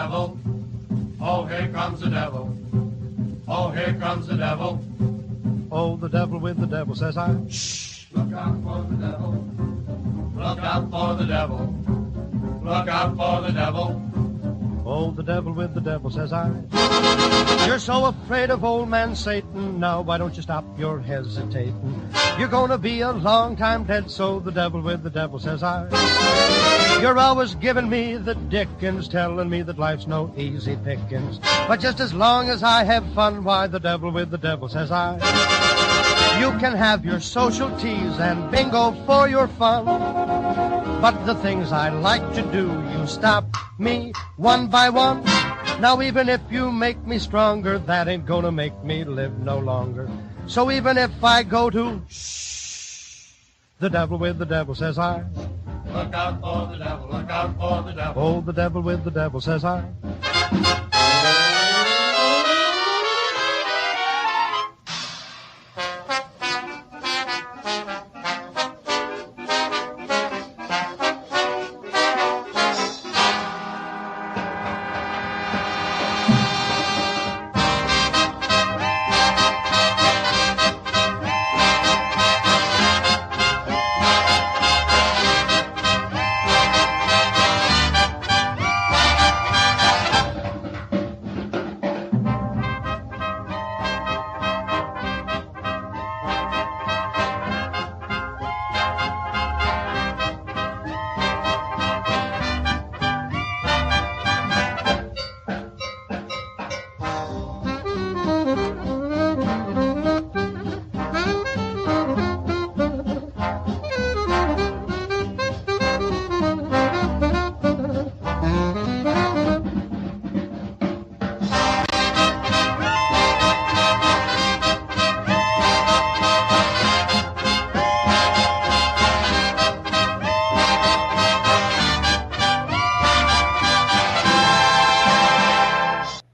devil. Oh, here comes the devil. Oh, here comes the devil. Oh, the devil with the devil, says I. Shh, look out for the devil. Look out for the devil. Look out for the devil. Oh, the devil with the devil, says I. You're so afraid of old man Satan, now why don't you stop your hesitating? You're gonna be a long time dead, so the devil with the devil, says I. You're always giving me the dickens, telling me that life's no easy pickings. But just as long as I have fun, why, the devil with the devil, says I. You can have your social teas and bingo for your fun, but the things I like to do, you stop me one by one. Now even if you make me stronger, that ain't gonna make me live no longer. So even if I go to shh, the devil with the devil, says I. Look out for the devil, look out for the devil. Oh, the devil with the devil, says I.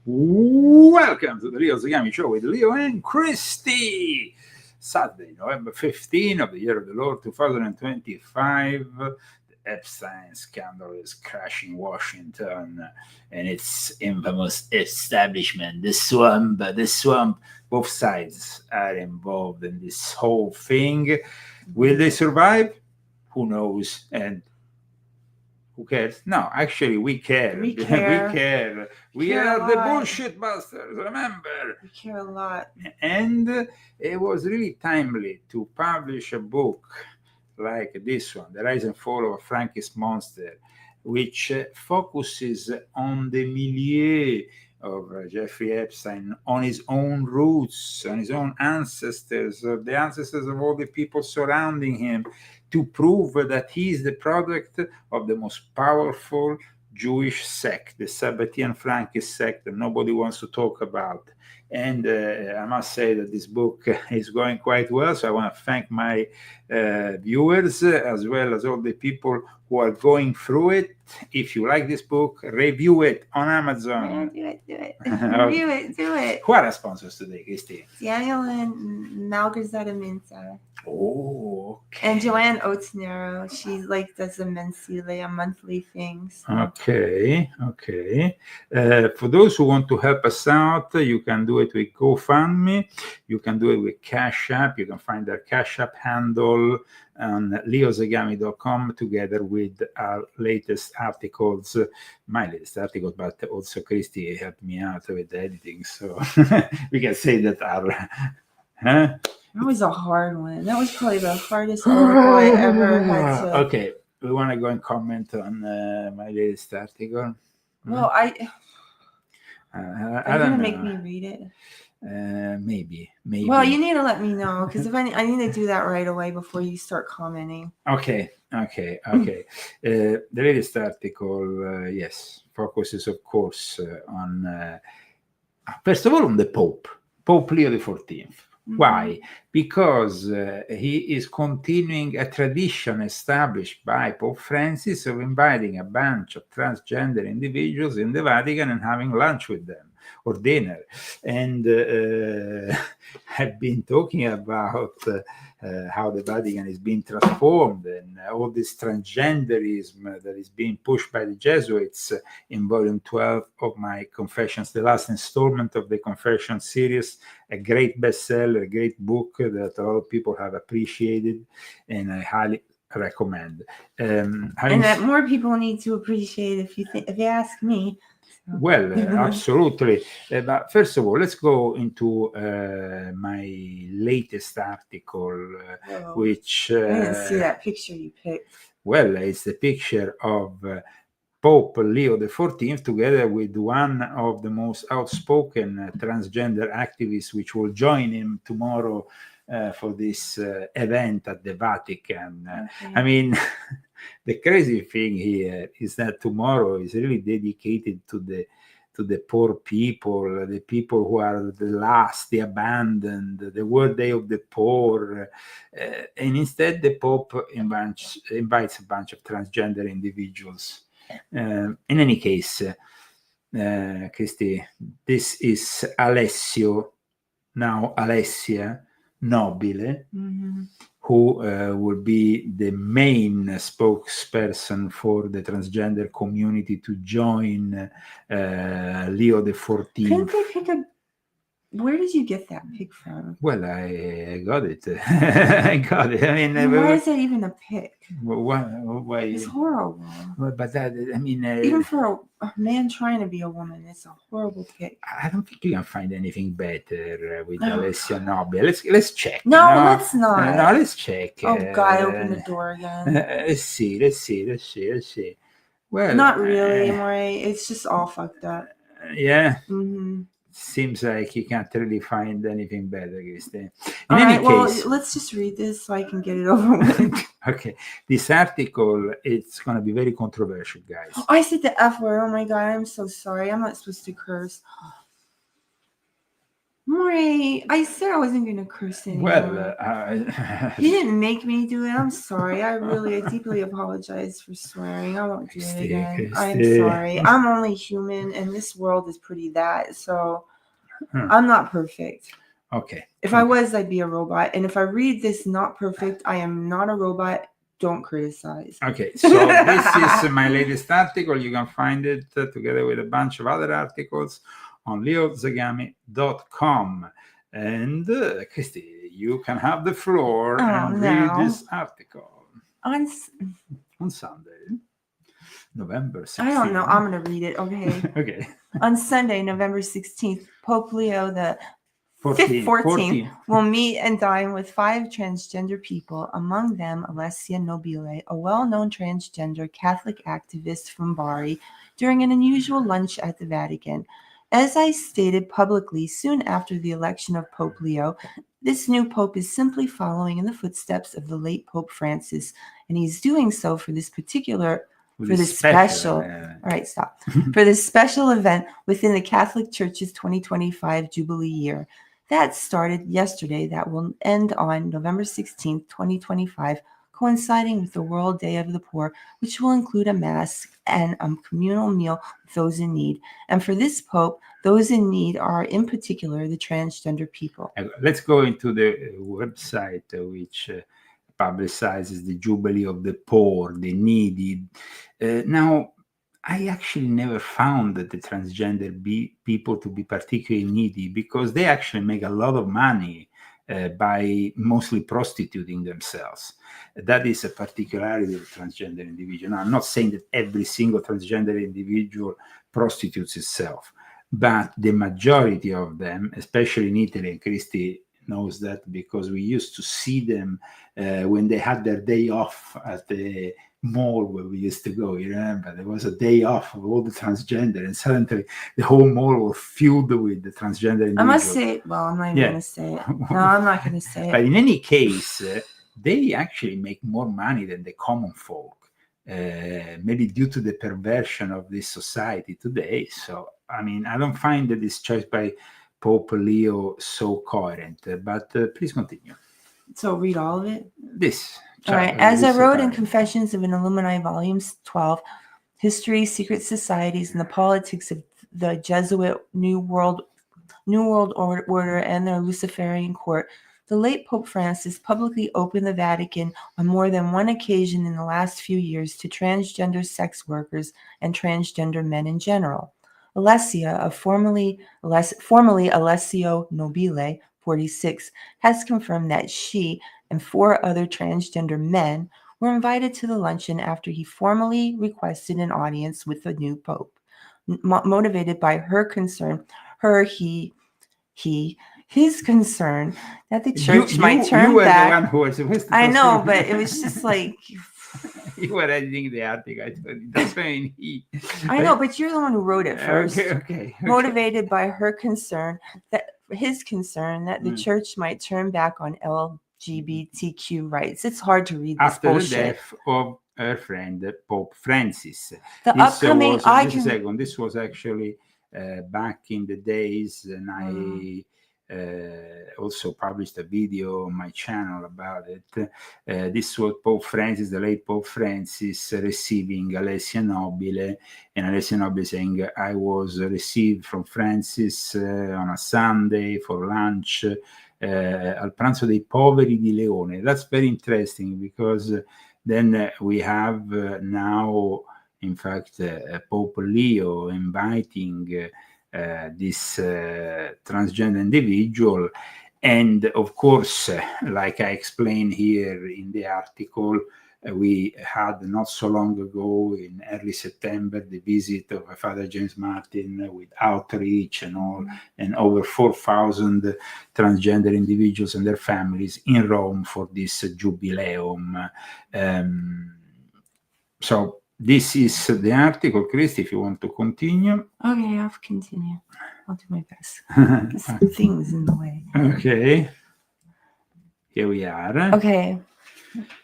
Welcome to the Leo Zagami Show with Leo and Christy. Saturday, November 15 of the year of the Lord 2025. The Epstein scandal is crashing Washington and its infamous establishment. The swamp. Both sides are involved in this whole thing. Will they survive? Who knows? And who cares? No, actually, we care. We care. We are the bullshit busters, remember? We care a lot. And it was really timely to publish a book like this one, The Rise and Fall of a Frankist Monster, which focuses on the milieu of Jeffrey Epstein, on his own roots, on his own ancestors, the ancestors of all the people surrounding him, to prove that he is the product of the most powerful Jewish sect, the Sabbatean Frankist sect that nobody wants to talk about. And I must say that this book is going quite well, so I want to thank my viewers as well as all the people who are going through it. If you like this book, review it on Amazon. Yeah, do it. Review it, do it. Who are our sponsors today, Christy? Daniel and Malgorzata Mintza. Oh, okay. And Joanne Otenero. She does the monthly things. Okay. For those who want to help us out, you can do it with GoFundMe. You can do it with Cash App. You can find our Cash App handle on leozagami.com together with our latest articles, my latest articles, but also Christy helped me out with the editing. So we can say that our... That was a hard one. That was probably the hardest article I ever had to... Okay, we want to go and comment on my latest article. Well, are you going to make me read it? Maybe. Well, you need to let me know, because if I need to do that right away before you start commenting. Okay. The latest article, yes, focuses, of course, on, first of all, on the Pope Leo XIV. Why? Because he is continuing a tradition established by Pope Francis of inviting a bunch of transgender individuals in the Vatican and having lunch with them. or dinner. And I've been talking about how the Vatican is being transformed and all this transgenderism that is being pushed by the Jesuits in volume 12 of my Confessions, the last installment of the Confessions series, a great bestseller, a great book that a lot of people have appreciated, and I highly recommend. And that more people need to appreciate, if you ask me. Well, absolutely. But first of all, let's go into my latest article, which... I didn't see that picture you picked. Well, it's the picture of Pope Leo XIV together with one of the most outspoken transgender activists, which will join him tomorrow for this event at the Vatican. Okay. I mean, the crazy thing here is that tomorrow is really dedicated to the poor people, the people who are the last, the abandoned, the World Day of the Poor. And instead, the Pope invites a bunch of transgender individuals. In any case, Christy, this is Alessio, now Alessia Nobile, who will be the main spokesperson for the transgender community to join Leo XIV. Couldn't they pick a... Where did you get that pic from? Well, I got it. I got it. I mean, why is that even a pic? Why? It's horrible. But that, I mean, even for a man trying to be a woman, it's a horrible pic. I don't think you can find anything better with Alessia Nobile. Let's check. No, let's not. No, let's check. Oh God, open the door again. Let's see. Well, not really, Maury. It's just all fucked up. Yeah. Mm-hmm. Seems like you can't really find anything better, Christine. In any case, let's just read this so I can get it over with. Okay, this article, it's going to be very controversial, guys. Oh, I said the F word. Oh my God, I'm so sorry. I'm not supposed to curse. Maury, I said I wasn't going to curse anymore. Well, you didn't make me do it. I'm sorry. I deeply apologize for swearing. I won't do it again. I'm sorry. I'm only human, and this world is pretty that. So I'm not perfect. Okay. If I was, I'd be a robot. And if I read this not perfect, I am not a robot. Don't criticize. Okay, so this is my latest article. You can find it together with a bunch of other articles on leozagami.com. And Christy, you can have the floor and read this article. On Sunday, November 16th. I don't know. I'm going to read it. Okay. Okay. On Sunday, November 16th, Pope Leo the 14 will meet and dine with 5 transgender people, among them Alessia Nobile, a well-known transgender Catholic activist from Bari, during an unusual lunch at the Vatican. As I stated publicly soon after the election of Pope Leo, this new pope is simply following in the footsteps of the late Pope Francis, and he's doing so for this special event within the Catholic Church's 2025 Jubilee year. That started yesterday, that will end on November 16th, 2025, coinciding with the World Day of the Poor, which will include a mass and a communal meal with those in need. And for this Pope, those in need are in particular the transgender people. Let's go into the website which publicizes the Jubilee of the Poor, the needy. Now, I actually never found the transgender people to be particularly needy, because they actually make a lot of money by mostly prostituting themselves. That is a particularity of transgender individual. Now, I'm not saying that every single transgender individual prostitutes itself, but the majority of them, especially in Italy, and Christy knows that because we used to see them when they had their day off at the mall where we used to go. You remember, there was a day off of all the transgender, and suddenly the whole mall was filled with the transgender individuals. I must say, well, I'm not even going to say it. No, I'm not going to say it. But in any case, they actually make more money than the common folk, maybe due to the perversion of this society today. So, I mean, I don't find that this choice by Pope Leo so coherent, but please continue. So read all of it? All right. As I wrote in Confessions of an Illuminati Volume 12, History, Secret Societies, and the Politics of the Jesuit New World Order and their Luciferian court, the late Pope Francis publicly opened the Vatican on more than one occasion in the last few years to transgender sex workers and transgender men in general. Alessia, formerly Alessio Nobile, 46, has confirmed that she and 4 other transgender men were invited to the luncheon after he formally requested an audience with the new Pope, motivated by her concern, his concern that the church might turn you were back. the one who was supposed to I know, but it was just like you were editing the article. That's fine. I know, but you're the one who wrote it first. Okay. Motivated by her concern that the church might turn back on LGBTQ rights. It's hard to read this after bullshit. the death of her friend Pope Francis. This was actually back in the days, and I also published a video on my channel about it. This was Pope Francis, the late Pope Francis, receiving Alessia Nobile, and Alessia Nobile saying, I was received from Francis on a Sunday for lunch al pranzo dei poveri di Leone. That's very interesting, because then we have now, in fact, Pope Leo inviting this transgender individual. And of course, like I explained here in the article, we had not so long ago, in early September, the visit of Father James Martin with outreach and all, and over 4,000 transgender individuals and their families in Rome for this jubileum. So this is the article. Christy, if you want to continue. Okay, I'll continue. I'll do my best. Some things in the way. Okay. Here we are. Okay.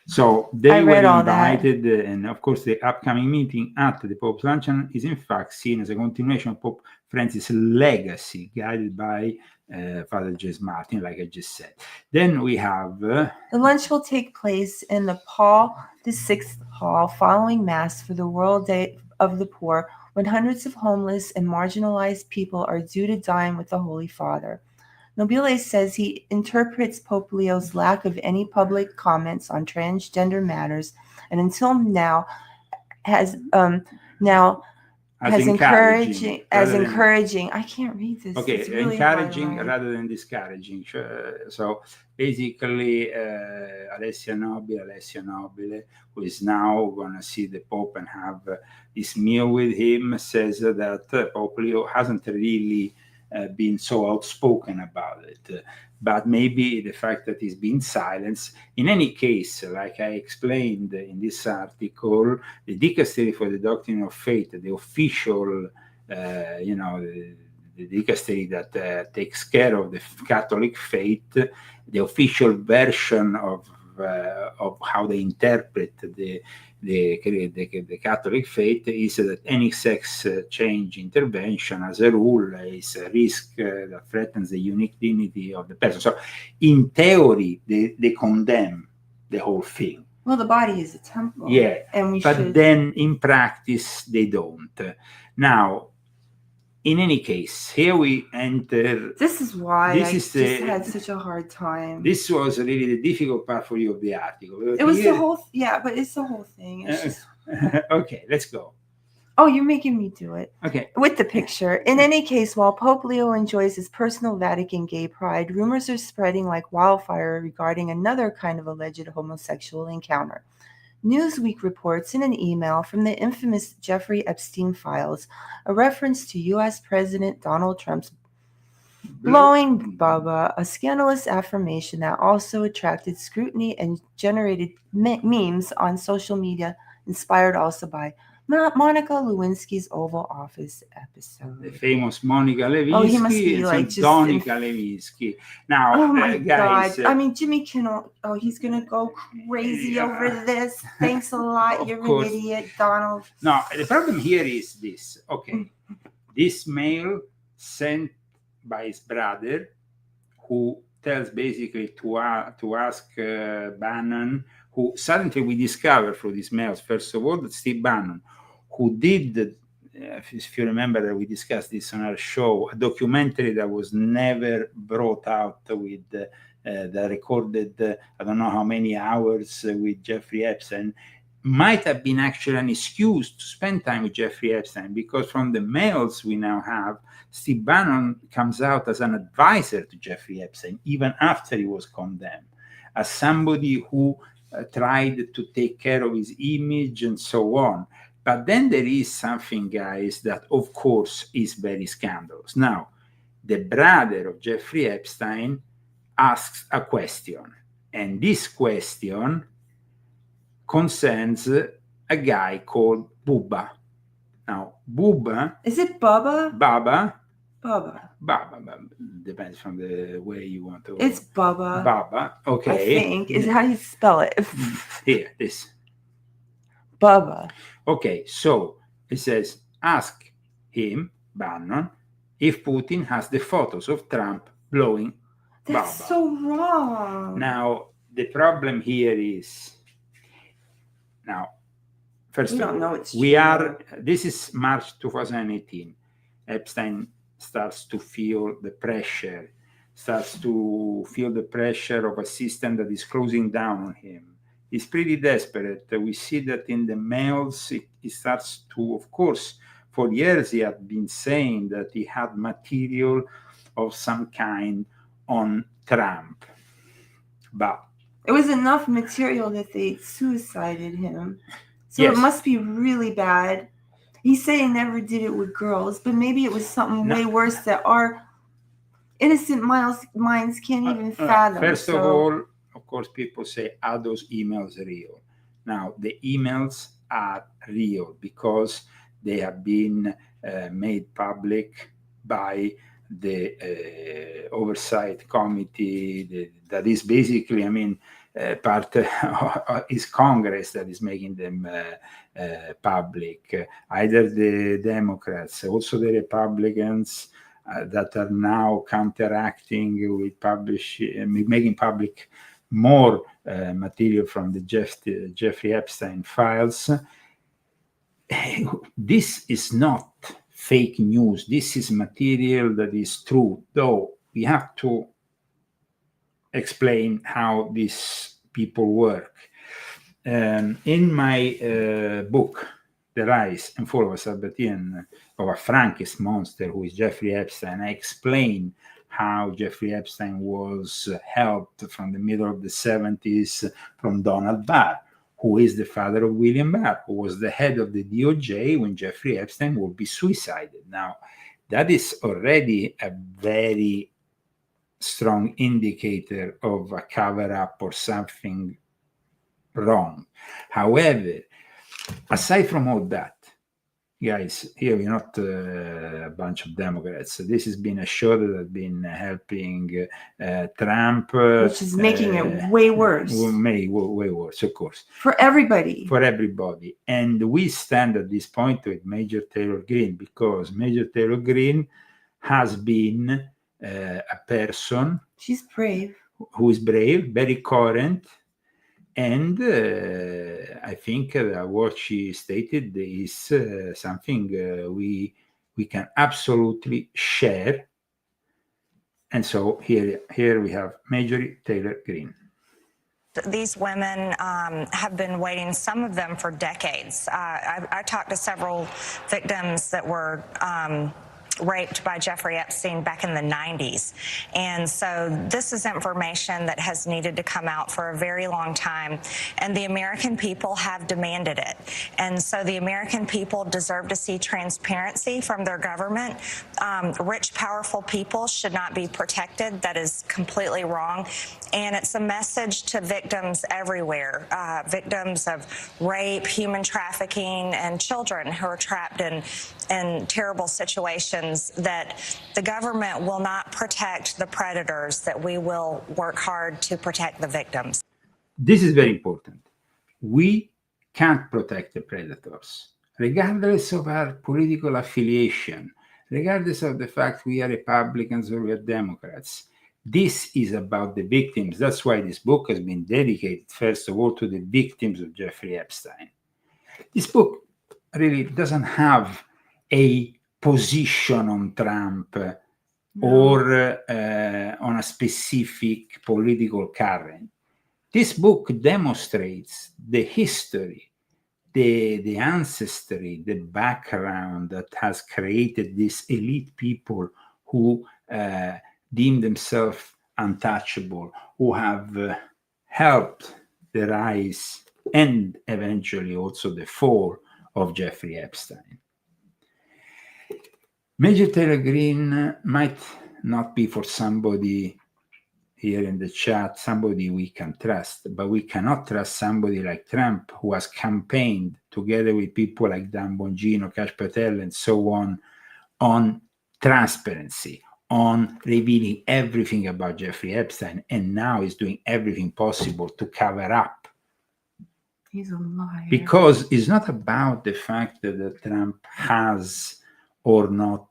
So they were invited, and of course the upcoming meeting at the Pope's luncheon is in fact seen as a continuation of Pope Francis' legacy, guided by Father James Martin, like I just said. Then we have... the lunch will take place in the Paul VI Hall following Mass for the World Day of the Poor, when hundreds of homeless and marginalized people are due to dine with the Holy Father. Nobile says he interprets Pope Leo's lack of any public comments on transgender matters, and until now has encouraging. I can't read this. Okay, it's really encouraging rather than discouraging. So basically, Alessia Nobile, who is now going to see the Pope and have this meal with him, says that Pope Leo hasn't really been so outspoken about it, but maybe the fact that he's been silenced. In any case, like I explained in this article, the Dicastery for the Doctrine of Faith, the official, the dicastery that takes care of the Catholic faith, the official version of how they interpret the Catholic faith is that any sex change intervention, as a rule, is a risk that threatens the unique dignity of the person. So, in theory, they condemn the whole thing. Well, the body is a temple. Yeah, but then in practice they don't. Now, in any case, here we enter. This is why I had such a hard time. This was really the difficult part for you of the article. It was the whole, but it's the whole thing. It's just... Okay, let's go. Oh, you're making me do it. Okay. With the picture. In any case, while Pope Leo enjoys his personal Vatican gay pride, rumors are spreading like wildfire regarding another kind of alleged homosexual encounter. Newsweek reports in an email from the infamous Jeffrey Epstein files a reference to U.S. President Donald Trump's blowing Bubba, a scandalous affirmation that also attracted scrutiny and generated memes on social media, inspired also by Monica Lewinsky's Oval Office episode. The famous Monica Lewinsky. Oh, he must be like just... Donica Lewinsky. Now, oh my guys, God. I mean, Jimmy Kimmel, he's going to go crazy over this. Than's a lot. You're an idiot, Donald. No, the problem here is this. Okay, this mail sent by his brother, who tells basically to ask Bannon, who suddenly we discover through these mails, first of all, that Steve Bannon, who did if you remember, we discussed this on our show, a documentary that was never brought out with that recorded, I don't know how many hours with Jeffrey Epstein, might have been actually an excuse to spend time with Jeffrey Epstein, because from the mails we now have, Steve Bannon comes out as an advisor to Jeffrey Epstein, even after he was condemned, as somebody who tried to take care of his image and so on. But then there is something, guys, that of course is very scandalous. Now, the brother of Jeffrey Epstein asks a question, and this question concerns a guy called Bubba. Now, Bubba... Is it Bubba? Baba. Bubba. Depends from the way you want to... It's Bubba. Baba, okay. I think. Is how do you spell it? Here, this. Bubba. Okay, so it says, ask him, Bannon, if Putin has the photos of Trump blowing That's Baba. so wrong. Now, the problem here is... Now, first We of don't know all, it's we true. are... This is March 2018. Epstein starts to feel the pressure, of a system that is closing down on him. He's pretty desperate. We see that in the mails. He starts to, of course, for years he had been saying that he had material of some kind on Trump. But it was enough material that they suicided him. So yes. It must be really bad. He said he never did it with girls, but maybe it was something way worse that our innocent minds can't even fathom. First of all, of course, people say, are those emails real? Now, the emails are real because they have been made public by the oversight committee that is basically, part is Congress that is making them public. Either the Democrats, also the Republicans that are now counteracting with making public more material from the Jeffrey Epstein files. This is not fake news. This is material that is true, though we have to explain how these people work. In my book, The Rise and Fall of a Sabbatean, of a Frankenstein monster who is Jeffrey Epstein, I explain how Jeffrey Epstein was helped from the middle of the 70s from Donald Barr, who is the father of William Barr, who was the head of the DOJ when Jeffrey Epstein would be suicided. Now, that is already a very strong indicator of a cover-up or something wrong. However, aside from all that, guys, here we're not a bunch of Democrats. This has been a show that has been helping Trump. Which is making it way worse. Way worse, of course. For everybody. And we stand at this point with Major Taylor Greene, because Major Taylor Greene has been a person. She's brave. Who is brave, very current. And I think what she stated is something we can absolutely share. And so here we have Major Taylor Greene. These women have been waiting, some of them for decades. I talked to several victims that were raped by Jeffrey Epstein back in the 90s. And so this is information that has needed to come out for a very long time. And the American people have demanded it. And so the American people deserve to see transparency from their government. Rich, powerful people should not be protected. That is completely wrong. And it's a message to victims everywhere, victims of rape, human trafficking, and children who are trapped in terrible situations, that the government will not protect the predators, that we will work hard to protect the victims. This is very important. We can't protect the predators, regardless of our political affiliation, regardless of the fact we are Republicans or we are Democrats. This is about the victims. That's why this book has been dedicated, first of all, to the victims of Jeffrey Epstein. This book really doesn't have a position on Trump or on a specific political current. This book demonstrates the history, the ancestry, the background that has created these elite people who deem themselves untouchable, who have helped the rise and eventually also the fall of Jeffrey Epstein. Major Taylor Greene might not be for somebody here in the chat, somebody we can trust, but we cannot trust somebody like Trump, who has campaigned together with people like Dan Bongino, Kash Patel, and so on transparency, on revealing everything about Jeffrey Epstein, and now is doing everything possible to cover up. He's a liar. Because it's not about the fact that Trump has or not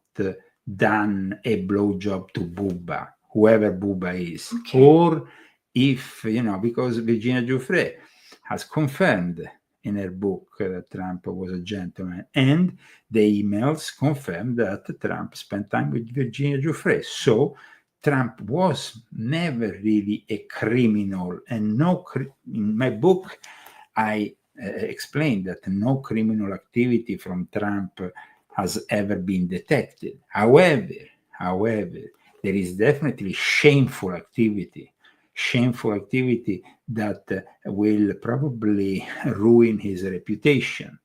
done a blowjob to Bubba, whoever Bubba is, okay. Or if, because Virginia Giuffre has confirmed in her book that Trump was a gentleman, and the emails confirmed that Trump spent time with Virginia Giuffre. So Trump was never really a criminal, and in my book, I explained that no criminal activity from Trump has ever been detected. However, there is definitely shameful activity that will probably ruin his reputation.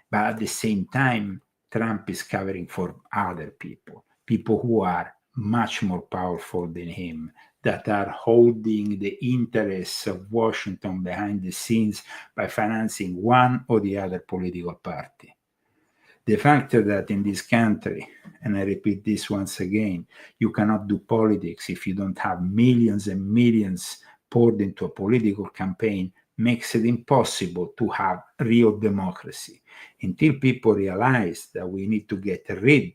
But at the same time, Trump is covering for other people who are much more powerful than him, that are holding the interests of Washington behind the scenes by financing one or the other political party. The fact that in this country, and I repeat this once again, you cannot do politics if you don't have millions and millions poured into a political campaign makes it impossible to have real democracy. Until people realize that we need to get rid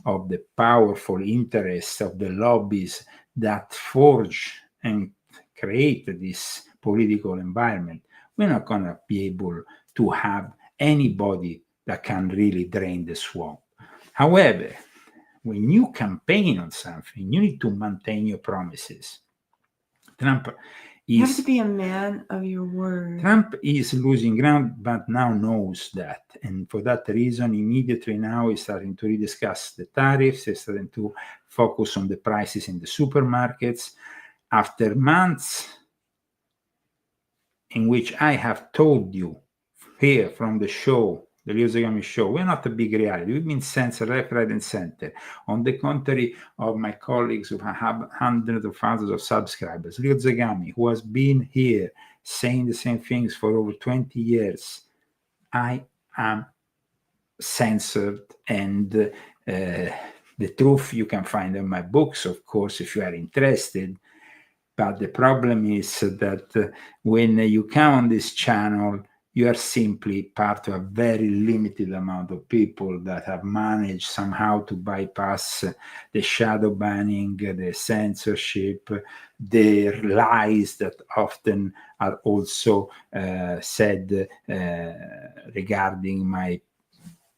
of the powerful interests of the lobbies that forge and create this political environment, we're not going to be able to have anybody that can really drain the swamp. However, when you campaign on something, you need to maintain your promises. You have to be a man of your word. Trump is losing ground, but now knows that. And for that reason, immediately now he's starting to rediscuss the tariffs. He's starting to focus on the prices in the supermarkets. After months in which I have told you here from the show, the Leo Zagami Show, we're not a big reality. We've been censored left, right, and center. On the contrary of my colleagues who have hundreds of thousands of subscribers, Leo Zagami, who has been here saying the same things for over 20 years, I am censored, and the truth you can find in my books, of course, if you are interested. But the problem is that when you come on this channel, you are simply part of a very limited amount of people that have managed somehow to bypass the shadow banning, the censorship, the lies that often are also said regarding my...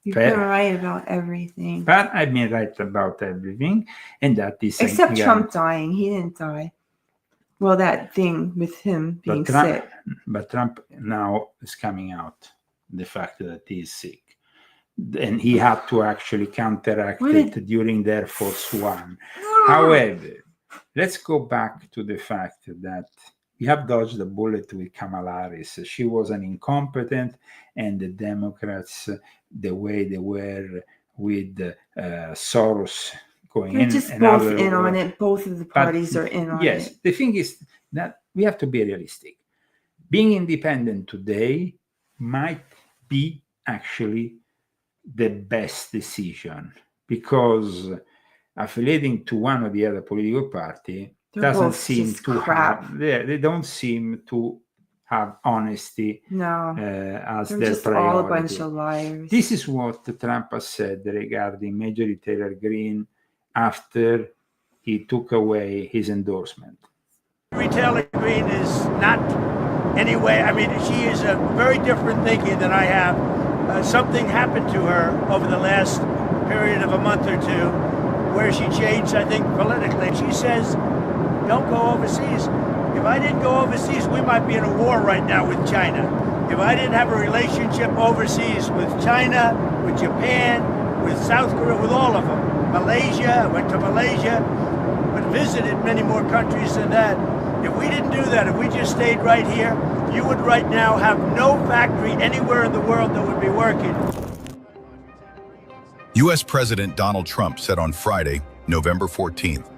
You've been right about everything. But I've been right about everything, and that is... Except Trump dying. He didn't die. Well, that thing with him being sick. But Trump now is coming out, the fact that he is sick. And he had to actually counteract it during the Air Force One. However, let's go back to the fact that we have dodged the bullet with Kamala Harris. She was an incompetent, and the Democrats, the way they were with Soros, They're just both in on it. Both of the parties are in on it. Yes, the thing is that we have to be realistic. Being independent today might be actually the best decision, because affiliating to one or the other political party doesn't seem to have. They don't seem to have honesty. No, as they're their just priority. all a bunch of liars. This is what Trump has said regarding Major Taylor Greene after he took away his endorsement. Taylor Greene is not anyway, I mean, she is a very different thinking than I have. something happened to her over the last period of a month or two where she changed, I think, politically. She says, don't go overseas. If I didn't go overseas, we might be in a war right now with China. If I didn't have a relationship overseas with China, with Japan, with South Korea, with all of them, Malaysia, I went to Malaysia, but visited many more countries than that. If we didn't do that, if we just stayed right here, you would right now have no factory anywhere in the world that would be working. U.S. President Donald Trump said on Friday, November 14th,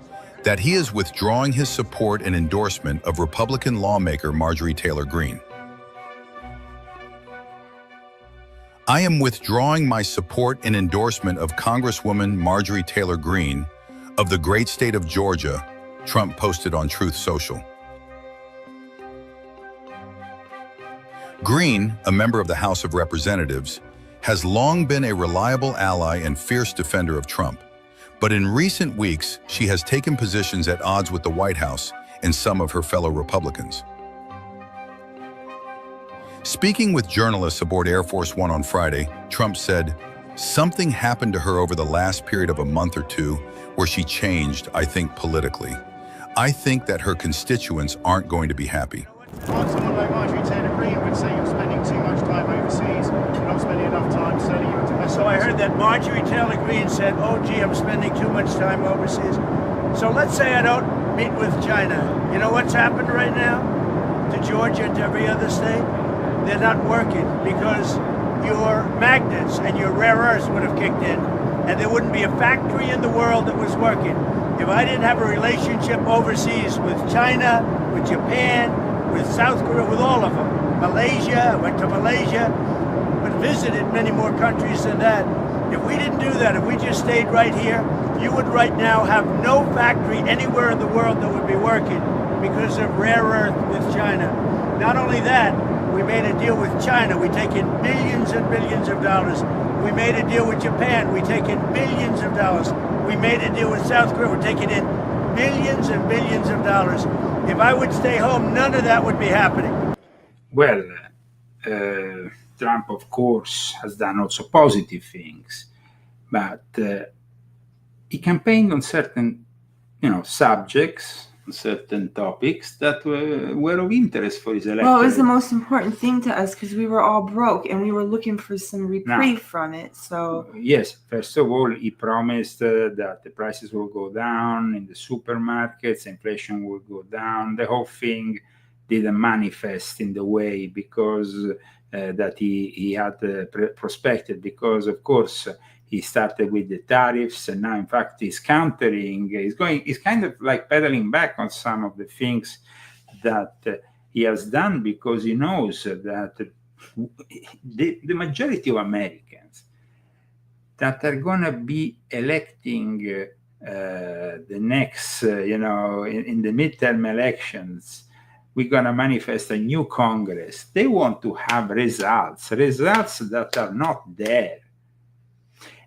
that he is withdrawing his support and endorsement of Republican lawmaker Marjorie Taylor Greene. I am withdrawing my support and endorsement of Congresswoman Marjorie Taylor Greene of the great state of Georgia, Trump posted on Truth Social. Greene, a member of the House of Representatives, has long been a reliable ally and fierce defender of Trump. But in recent weeks, she has taken positions at odds with the White House and some of her fellow Republicans. Speaking with journalists aboard Air Force One on Friday, Trump said, "Something happened to her over the last period of a month or two where she changed, I think, politically. I think that her constituents aren't going to be happy." Someone like Marjorie Taylor Greene would say you're spending too much time overseas, you're not spending enough time studying your domestic. So I heard that Marjorie Taylor Greene said, oh gee, I'm spending too much time overseas. So let's say I don't meet with China. You know what's happened right now to Georgia and to every other state? They're not working because your magnets and your rare earths would have kicked in and there wouldn't be a factory in the world that was working. If I didn't have a relationship overseas with China, with Japan, with South Korea, with all of them, Malaysia, I went to Malaysia, but visited many more countries than that. If we didn't do that, if we just stayed right here, you would right now have no factory anywhere in the world that would be working because of rare earth with China. Not only that, we made a deal with China. We take in billions and billions of dollars. We made a deal with Japan. We take in billions of dollars. We made a deal with South Korea. We're taking in billions and billions of dollars. If I would stay home, none of that would be happening. Well, Trump, of course, has done also positive things, but he campaigned on certain, subjects, certain topics that were of interest for his electorate. Well, it was the most important thing to us because we were all broke and we were looking for some reprieve from it. So yes, first of all, he promised that the prices will go down in the supermarkets, inflation will go down. The whole thing didn't manifest in the way because that he had prospected, because of course he started with the tariffs, and now, in fact, he's countering. He's kind of like pedaling back on some of the things that he has done, because he knows that the majority of Americans that are going to be electing the next, in the midterm elections, we're going to manifest a new Congress. They want to have results that are not there.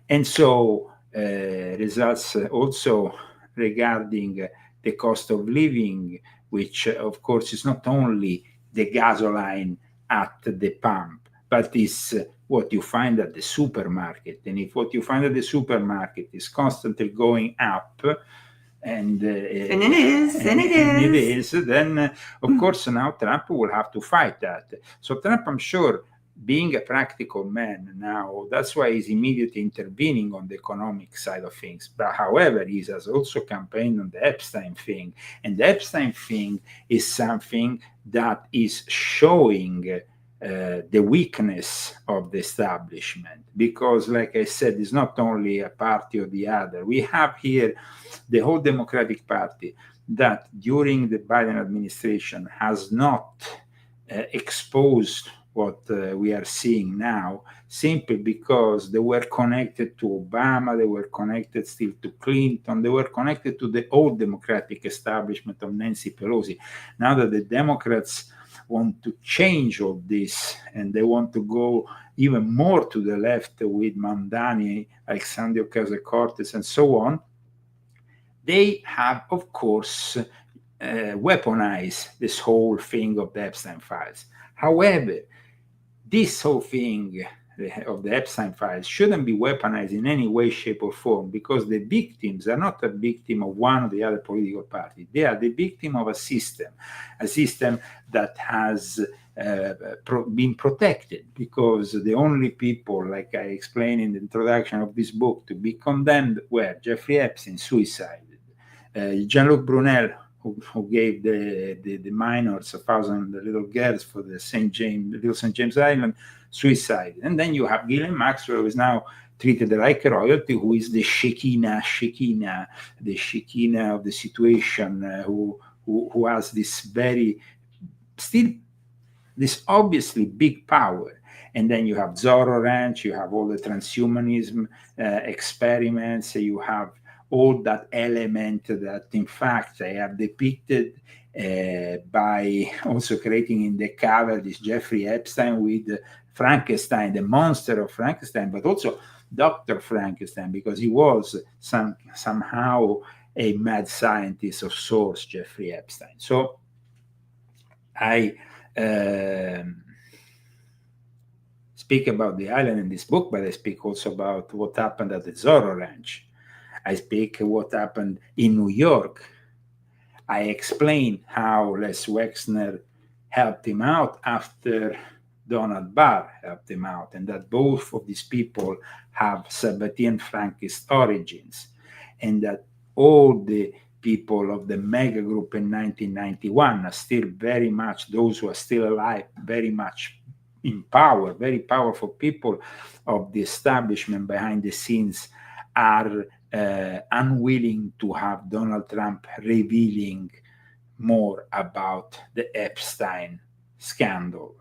And so results also regarding the cost of living, which of course is not only the gasoline at the pump, but is what you find at the supermarket. And if what you find at the supermarket is constantly going up, and it is, then of course now Trump will have to fight that. So Trump, I'm sure, being a practical man now, that's why he's immediately intervening on the economic side of things. But however, he has also campaigned on the Epstein thing. And the Epstein thing is something that is showing the weakness of the establishment. Because, like I said, it's not only a party or the other. We have here the whole Democratic Party that during the Biden administration has not exposed what we are seeing now, simply because they were connected to Obama, they were connected still to Clinton, they were connected to the old Democratic establishment of Nancy Pelosi. Now that the Democrats want to change all this, and they want to go even more to the left with Mamdani, Alexandria Ocasio-Cortez, and so on, they have, of course, weaponized this whole thing of the Epstein files. However, this whole thing of the Epstein files shouldn't be weaponized in any way, shape, or form, because the victims are not a victim of one or the other political party. They are the victim of a system that has been protected, because the only people, like I explained in the introduction of this book, to be condemned were Jeffrey Epstein, suicided, Jean-Luc Brunel, who gave the minors, 1,000 little girls for the little St. James Island, suicide. And then you have Ghislaine Maxwell, who is now treated like royalty, who is the Shekinah of the situation, who has this obviously big power. And then you have Zorro Ranch, you have all the transhumanism experiments, you have all that element that, in fact, I have depicted by also creating in the cover this Jeffrey Epstein with Frankenstein, the monster of Frankenstein, but also Dr. Frankenstein, because he was somehow a mad scientist of sorts, Jeffrey Epstein. So I speak about the island in this book, but I speak also about what happened at the Zorro Ranch. I speak what happened in New York. I explain how Les Wexner helped him out after Donald Barr helped him out, and that both of these people have Sabbatean Frankist origins, and that all the people of the mega group in 1991 are still very much, those who are still alive, very much in power, very powerful people of the establishment behind the scenes, are unwilling to have Donald Trump revealing more about the Epstein scandal.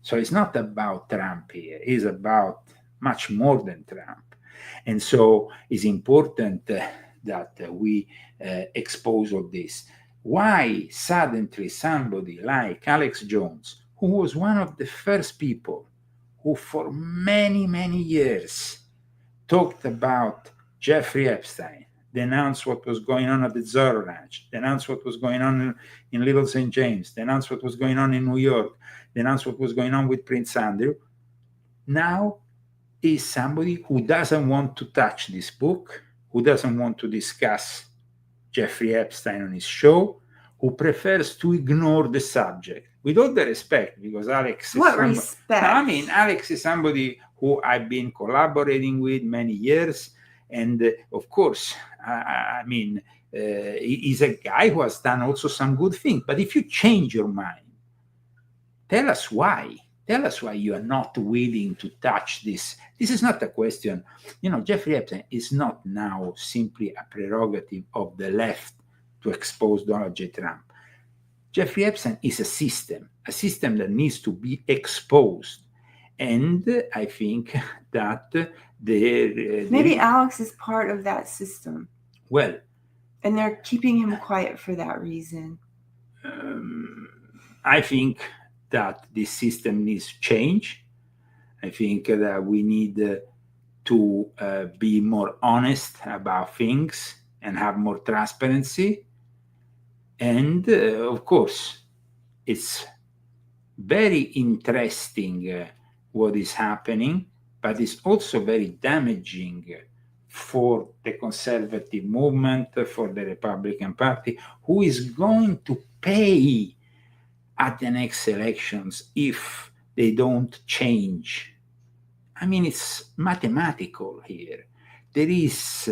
So it's not about Trump here, it's about much more than Trump. And so it's important that we expose all this. Why suddenly somebody like Alex Jones, who was one of the first people who for many, many years talked about Jeffrey Epstein, denounced what was going on at the Zorro Ranch, denounced what was going on in Little St. James, denounced what was going on in New York, denounced what was going on with Prince Andrew, now is somebody who doesn't want to touch this book, who doesn't want to discuss Jeffrey Epstein on his show, who prefers to ignore the subject. With all the respect, because Alex is respect? I mean, Alex is somebody who I've been collaborating with many years. And of course, I mean, he's a guy who has done also some good things. But if you change your mind, tell us why. Tell us why you are not willing to touch this. This is not a question. You know, Jeffrey Epstein is not now simply a prerogative of the left to expose Donald J. Trump. Jeffrey Epstein is a system that needs to be exposed. And I think that maybe Alex is part of that system. Well, and they're keeping him quiet for that reason. I think that this system needs change. I think that we need to be more honest about things and have more transparency. And of course, it's very interesting what is happening, but it's also very damaging for the conservative movement, for the Republican Party, who is going to pay at the next elections if they don't change. I mean, it's mathematical here. There is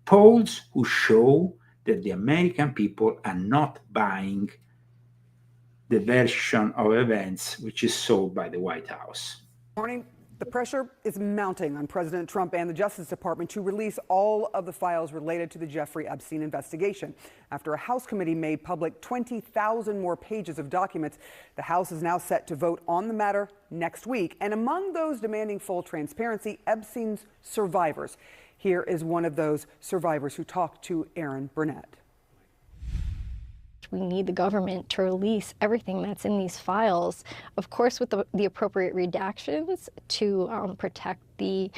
polls who show that the American people are not buying the version of events which is sold by the White House. Morning. The pressure is mounting on President Trump and the Justice Department to release all of the files related to the Jeffrey Epstein investigation. After a House committee made public 20,000 more pages of documents, the House is now set to vote on the matter next week. And among those demanding full transparency, Epstein's survivors. Here is one of those survivors who talked to Aaron Burnett. fact, we need the government to release everything that's in these files, of course with the appropriate redactions to protect the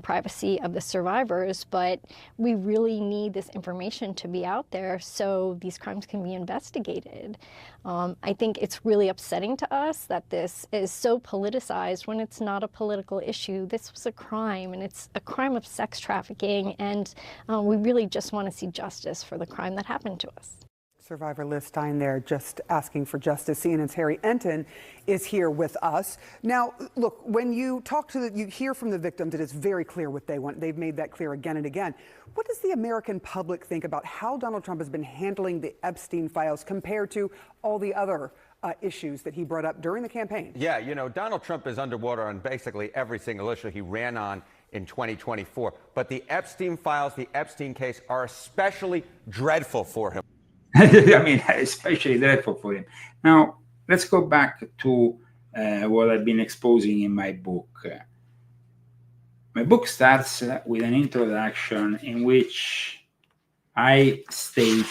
privacy of the survivors, but we really need this information to be out there so these crimes can be investigated. I think it's really upsetting to us that this is so politicized when it's not a political issue. This was a crime, and it's a crime of sex trafficking, and we really just want to see justice for the crime that happened to us. Survivor Liz Stein there, just asking for justice. CNN's Harry Enton is here with us. Now, look, when you talk to you hear from the victims, it is very clear what they want. They've made that clear again and again. What does the American public think about how Donald Trump has been handling the Epstein files compared to all the other issues that he brought up during the campaign? Yeah, you know, Donald Trump is underwater on basically every single issue he ran on in 2024. But the Epstein files, the Epstein case, are especially dreadful for him. I mean, especially dreadful for him. Now, let's go back to what I've been exposing in my book. My book starts with an introduction in which I state,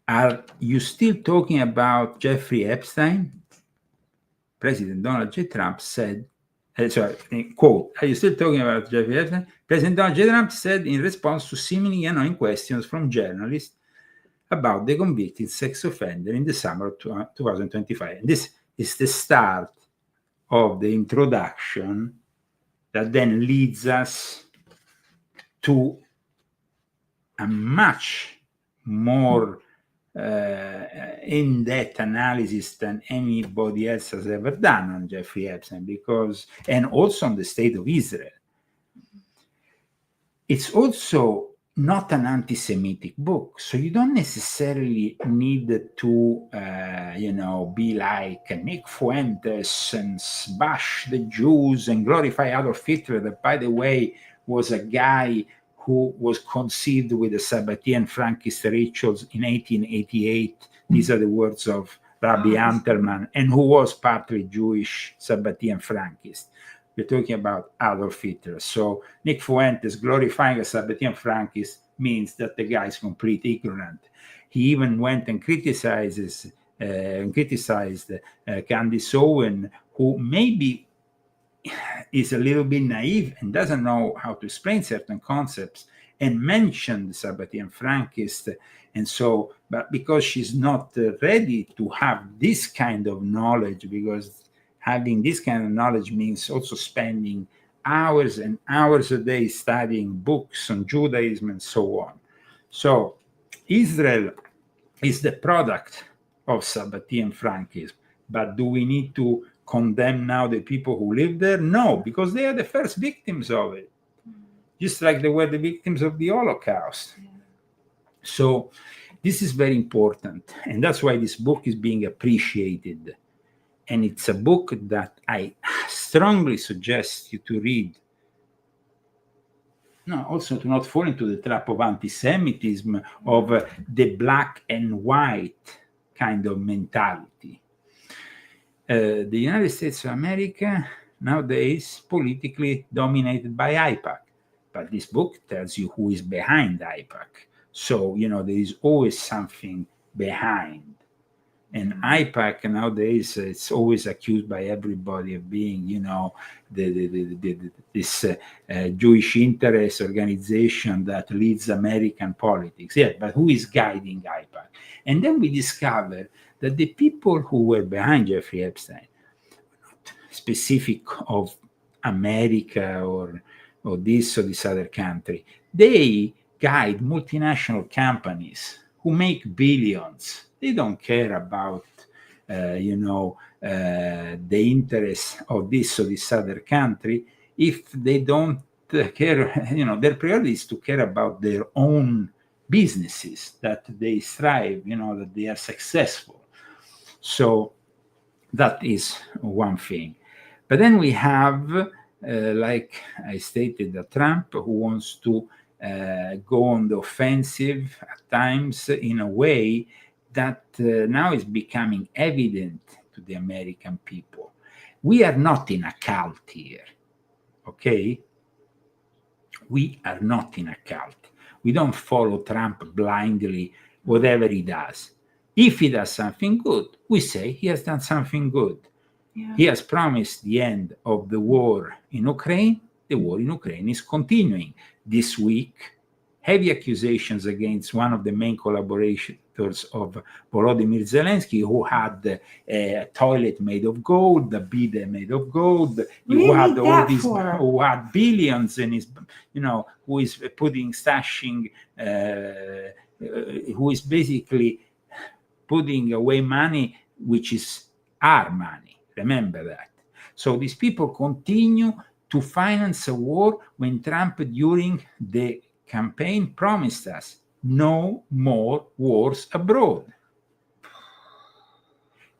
are you still talking about Jeffrey Epstein? President Donald J. Trump said, quote, are you still talking about Jeffrey Epstein? President Donald J. Trump said in response to seemingly annoying questions from journalists about the convicted sex offender in the summer of 2025. And this is the start of the introduction that then leads us to a much more in-depth analysis than anybody else has ever done on Jeffrey Epstein, and also on the state of Israel. It's also not an anti-Semitic book, so you don't necessarily need to, be like Nick Fuentes and bash the Jews and glorify Adolf Hitler, that, by the way, was a guy who was conceived with the Sabbatean Frankist rituals in 1888. These are the words of Rabbi Antelman, and who was partly Jewish Sabbatean Frankist. We're talking about Adolf Hitler. So Nick Fuentes glorifying a Sabbatean Frankist means that the guy is completely ignorant. He even went and criticized Candace Owen, who maybe is a little bit naive and doesn't know how to explain certain concepts, and mentioned the Sabbatean Frankist. And so, but because she's not ready to have this kind of knowledge, because having this kind of knowledge means also spending hours and hours a day studying books on Judaism and so on. So Israel is the product of Sabbatean Frankism. But do we need to condemn now the people who live there? No, because they are the first victims of it, just like they were the victims of the Holocaust. So this is very important, and that's why this book is being appreciated. And it's a book that I strongly suggest you to read. No, also to not fall into the trap of anti-Semitism, of the black and white kind of mentality. The United States of America nowadays politically dominated by AIPAC, but this book tells you who is behind AIPAC. So, there is always something behind. And AIPAC nowadays, it's always accused by everybody of being, this Jewish interest organization that leads American politics. Yeah, but who is guiding AIPAC? And then we discover that the people who were behind Jeffrey Epstein were not specific of America or this or this other country. They guide multinational companies who make billions. They don't care about, the interests of this or this other country. If they don't care, their priority is to care about their own businesses, that they thrive, that they are successful. So that is one thing. But then we have, like I stated, Trump, who wants to go on the offensive at times in a way that now is becoming evident to the American people. We are not in a cult here, okay? We are not in a cult. We don't follow Trump blindly whatever he does. If he does something good, we say he has done something good. Yeah. He has promised the end of the war in Ukraine. The war in Ukraine is continuing. This week, heavy accusations against one of the main collaborators of Volodymyr Zelensky, who had a toilet made of gold, a bidet made of gold, who had all these, who had billions in his, who is stashing, who is basically putting away money, which is our money. Remember that. So these people continue to finance a war when Trump, during the campaign, promised us no more wars abroad.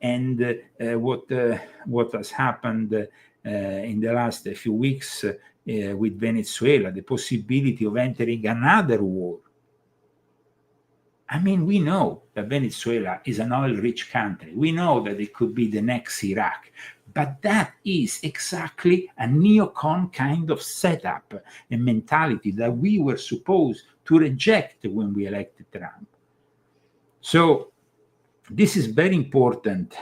And what has happened in the last few weeks with Venezuela, the possibility of entering another war. I mean, we know that Venezuela is an oil-rich country. We know that it could be the next Iraq. But that is exactly a neocon kind of setup, a mentality that we were supposed to reject when we elected Trump. So this is very important,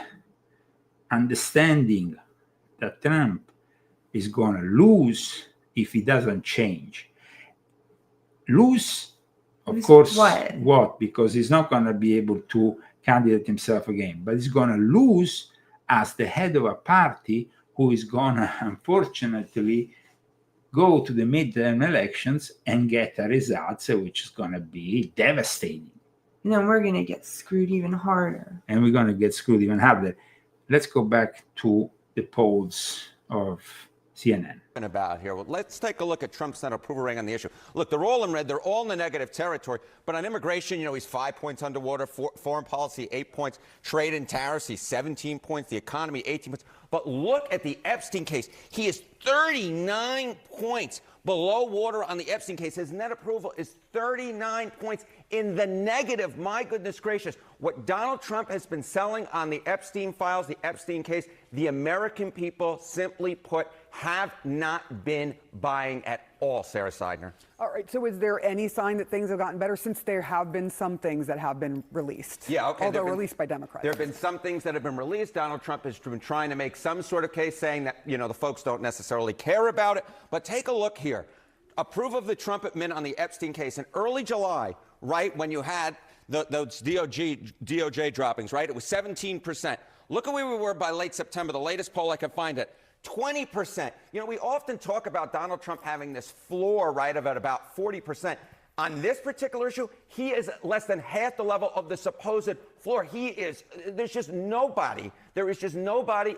understanding that Trump is going to lose if he doesn't change. Lose, of course, what? Because he's not going to be able to candidate himself again, but he's going to lose as the head of a party who is going to, unfortunately, go to the midterm elections and get a result which is going to be devastating. And then we're going to get screwed even harder. And we're going to get screwed even harder. Let's go back to the polls of CNN. About here. Well, let's take a look at Trump's Senate approval rating on the issue. Look, they're all in red. They're all in the negative territory. But on immigration, he's 5 points underwater. Foreign policy, 8 points. Trade and tariffs, he's 17 points. The economy, 18 points. But look at the Epstein case. He is 39 points below water on the Epstein case. His net approval is 39 points in the negative. My goodness gracious. What Donald Trump has been selling on the Epstein files, the Epstein case, the American people, simply put, have not been buying at all, Sarah Seidner. All right, so is there any sign that things have gotten better since there have been some things that have been released? Yeah, okay. Although released by Democrats. There have been some things that have been released. Donald Trump has been trying to make some sort of case saying that, the folks don't necessarily care about it. But take a look here. Approve of the Trump admin on the Epstein case in early July, right when you had those DOJ droppings, right? It was 17%. Look at where we were by late September, the latest poll I could find it. 20%. We often talk about Donald Trump having this floor, right, of at about 40%. On this particular issue, he is less than half the level of the supposed floor. There is just nobody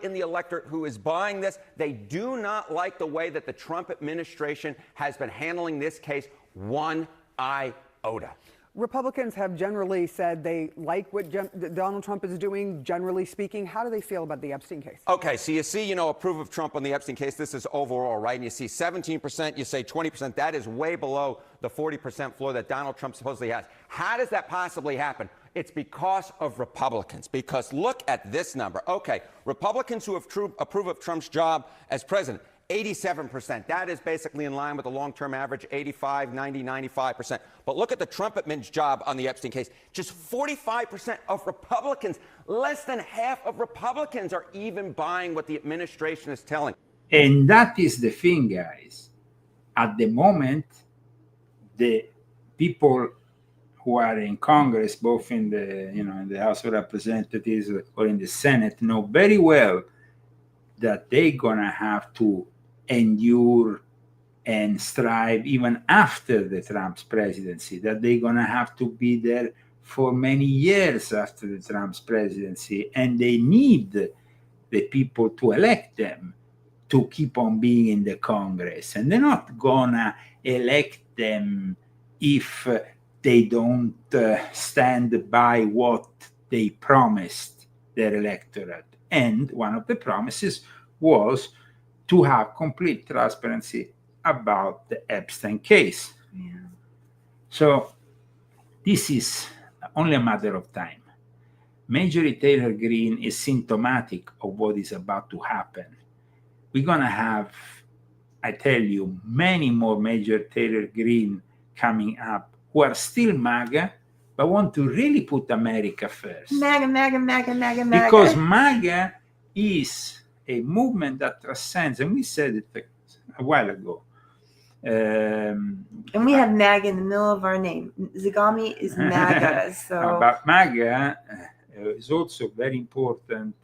in the electorate who is buying this. They do not like the way that the Trump administration has been handling this case one iota. Republicans have generally said they like what Donald Trump is doing, generally speaking. How do they feel about the Epstein case? Okay, so you see, approve of Trump on the Epstein case. This is overall, right? And you see 17%, you say 20%. That is way below the 40% floor that Donald Trump supposedly has. How does that possibly happen? It's because of Republicans. Because look at this number. Okay, Republicans who approve of Trump's job as president, 87%. That is basically in line with the long-term average, 85, 90, 95%. But look at the Trump admin's job on the Epstein case. Just 45% of Republicans, less than half of Republicans are even buying what the administration is telling. And that is the thing, guys. At the moment, the people who are in Congress, both in the, in the House of Representatives or in the Senate, know very well that they're gonna have to endure and strive even after the Trump's presidency, that they're gonna have to be there for many years after the Trump's presidency, and they need the people to elect them to keep on being in the Congress. And they're not gonna elect them if they don't stand by what they promised their electorate. And one of the promises was to have complete transparency about the Epstein case. Yeah. So this is only a matter of time. Marjorie Taylor Greene is symptomatic of what is about to happen. We're going to have, I tell you, many more Marjorie Taylor Greene coming up who are still MAGA, but want to really put America first. MAGA, MAGA, MAGA, MAGA, MAGA. Because MAGA is a movement that transcends, and we said it a while ago. And we have MAGA in the middle of our name. Zagami is MAGA. So. But MAGA is also very important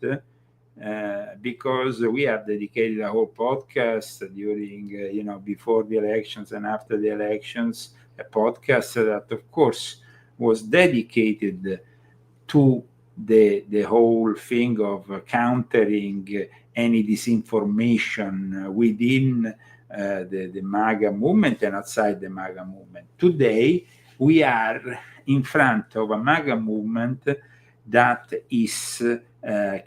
because we have dedicated a whole podcast during, before the elections and after the elections, a podcast that, of course, was dedicated to the whole thing of countering any disinformation within the MAGA movement and outside the MAGA movement. Today, we are in front of a MAGA movement that is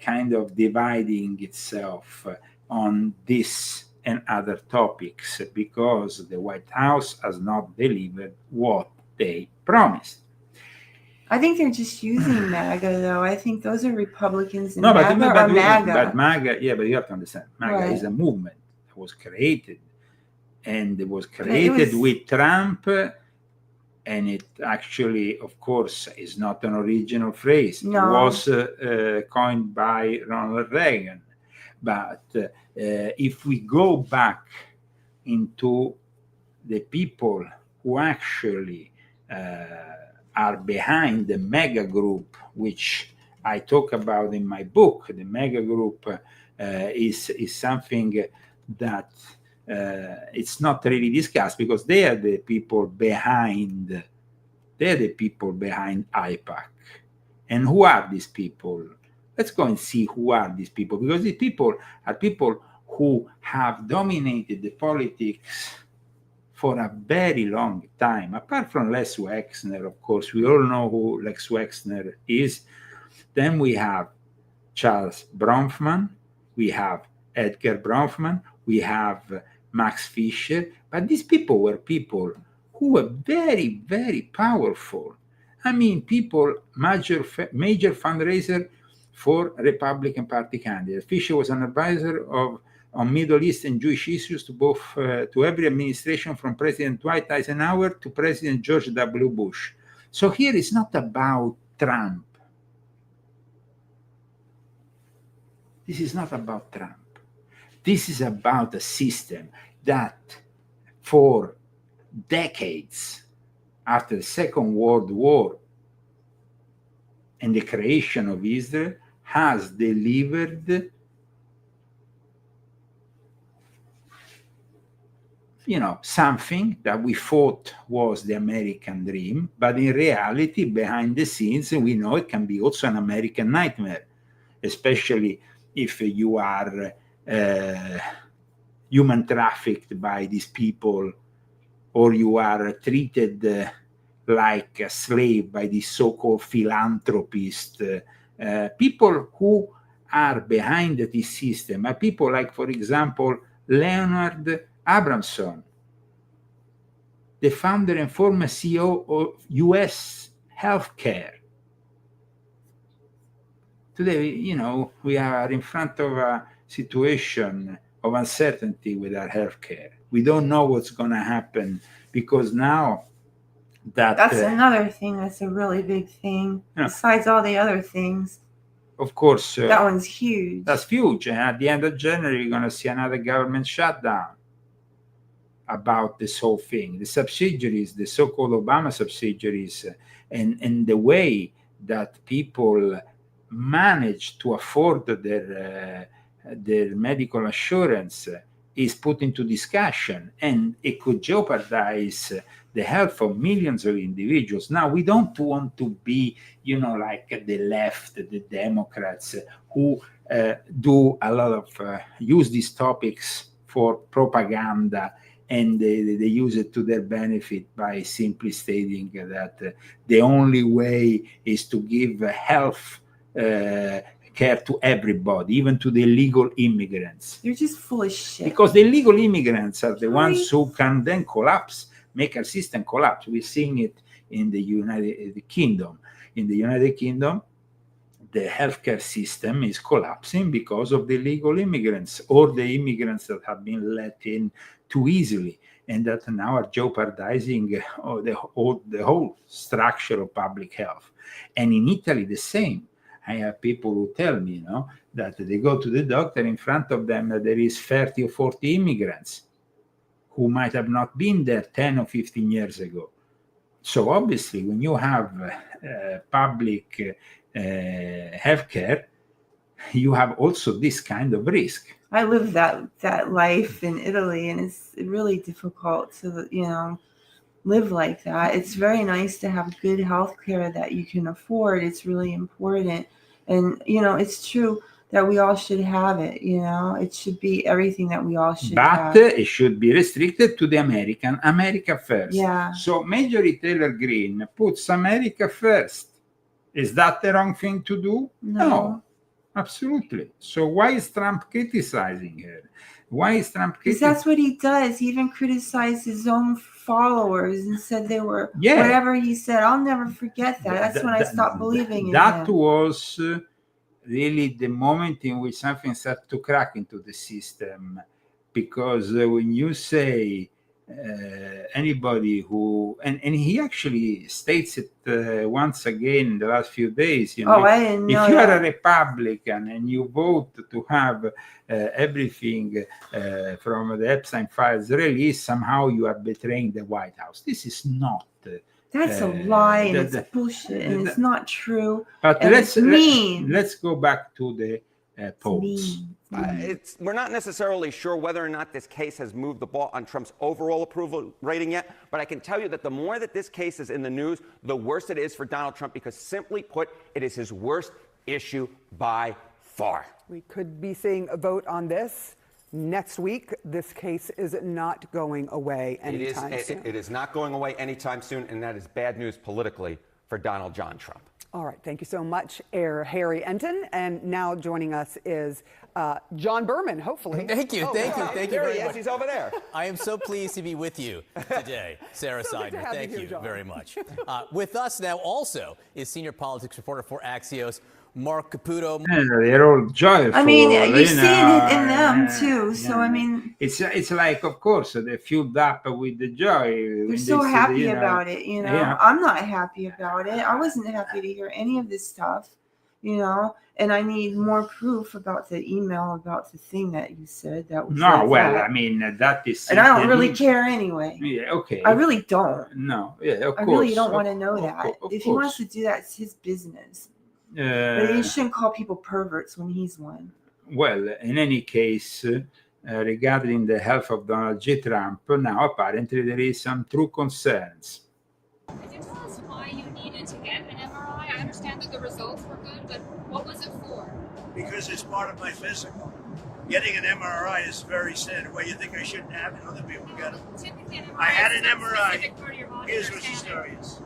kind of dividing itself on this and other topics because the White House has not delivered what they promised. I think they're just using MAGA, though. I think those are Republicans and MAGA. But MAGA, but you have to understand, MAGA is a movement that was created, and it was created with Trump, and it actually, of course, is not an original phrase. No. It was coined by Ronald Reagan. But if we go back into the people who actually are behind the mega group, which I talk about in my book, the mega group is something that it's not really discussed because they are the people behind. They're the people behind IPAC. And who are these people? Let's go and see who are these people, because these people are people who have dominated the politics for a very long time. Apart from Lex Wexner, of course, we all know who Lex Wexner is. Then we have Charles Bronfman, we have Edgar Bronfman, we have Max Fisher. But these people were people who were very, very powerful. I mean, people, major fundraiser for Republican Party candidates. Fisher was an advisor on Middle East and Jewish issues to every administration from President Dwight Eisenhower to President George W. Bush. So here it's not about Trump. This is not about Trump. This is about a system that for decades after the Second World War and the creation of Israel has delivered something that we thought was the American dream, but in reality, behind the scenes, we know it can be also an American nightmare, especially if you are human trafficked by these people, or you are treated like a slave by these so-called philanthropists. People who are behind this system are people like, for example, Leonard Abramson, the founder and former CEO of U.S. healthcare. Today, we are in front of a situation of uncertainty with our healthcare. We don't know what's going to happen because now that's another thing that's a really big thing. Besides all the other things. Of course. That one's huge. That's huge. And at the end of January, you're going to see another government shutdown about this whole thing. The subsidiaries, the so-called Obama subsidiaries, and the way that people manage to afford their medical assurance is put into discussion, and it could jeopardize the health of millions of individuals. Now, we don't want to be, like the left, the Democrats, who do a lot of use these topics for propaganda, and they use it to their benefit by simply stating that the only way is to give health care to everybody, even to the illegal immigrants. You're just full of shit. Because the illegal immigrants are the ones who can then make our system collapse. We're seeing it in the United Kingdom. In the United Kingdom, the healthcare system is collapsing because of the illegal immigrants or the immigrants that have been let in too easily. and that now are jeopardizing the whole structure of public health. And in Italy, the same. I have people who tell me, that they go to the doctor, in front of them there is 30 or 40 immigrants who might have not been there 10 or 15 years ago. So obviously, when you have public healthcare, you have also this kind of risk. I lived that life in Italy, and it's really difficult to, live like that. It's very nice to have good health care that you can afford. It's really important. And, it's true that we all should have it, It should be everything that we all should have. But it should be restricted to the America first. Yeah. So Major Taylor Greene puts America first. Is that the wrong thing to do? No. Absolutely. So why is Trump criticizing her? Why is Trump criticizing? Because that's what he does. He even criticized his own followers and said they were whatever he said. I'll never forget that. That's when I stopped believing in him. That was really the moment in which something started to crack into the system. Because when you say anybody who, and he actually states it once again in the last few days, I didn't know if you that. are a Republican and you vote to have everything from the Epstein files released, somehow you are betraying the White House. This is not. That's a lie, and it's bullshit, and it's not true. But and it's mean. Let's go back to the polls. We're not necessarily sure whether or not this case has moved the ball on Trump's overall approval rating yet, but I can tell you that the more that this case is in the news, the worse it is for Donald Trump, because simply put, it is his worst issue by far. We could be seeing a vote on this next week. This case is not going away anytime soon. It is not going away anytime soon, and that is bad news politically for Donald John Trump. All right, thank you so much, Air Harry Enton. And now joining us is John Berman, hopefully. Thank you very much. He's over there. I am so pleased to be with you today, Sarah Seidner. Thank you very much. With us now also is senior politics reporter for Axios, Mark Caputo. They're all joyful. I mean, you see it in them too. So I mean, it's like, of course, they're filled up with the joy. They're so happy about it. I'm not happy about it. I wasn't happy to hear any of this stuff. And I need more proof about the email, about the thing that you said. That was I mean, that is. And I don't really care anyway. Yeah, okay. I really don't. No, yeah, of course. I really don't want to know that. If he wants to do that, it's his business. But he shouldn't call people perverts when he's one. Well, in any case, regarding the health of Donald J. Trump, now apparently there is some true concerns. Could you tell us why you needed to get an MRI? I understand that the results were good, but what was it for? Because it's part of my physical. Getting an MRI is very sad. Well, you think I shouldn't have it? Other people get them. Typically, an MRI I had an is a MRI. specific part of your body. Here's what the story is.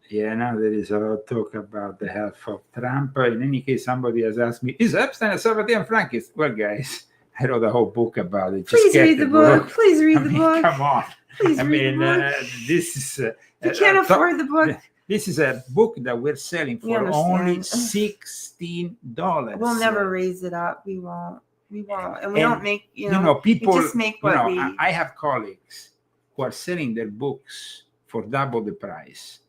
Yeah, now there is a lot of talk about the health of Trump. In any case, somebody has asked me, is Epstein a Sabbatean Frankist? Well, guys, I wrote a whole book about it. Please read the book. Please read the book. Come on. Please read the book. This is... You can't afford the book. This is a book that we're selling for only $16. We'll never raise it up. We won't. And we don't make, people, we just make what we... I have colleagues who are selling their books for double the price.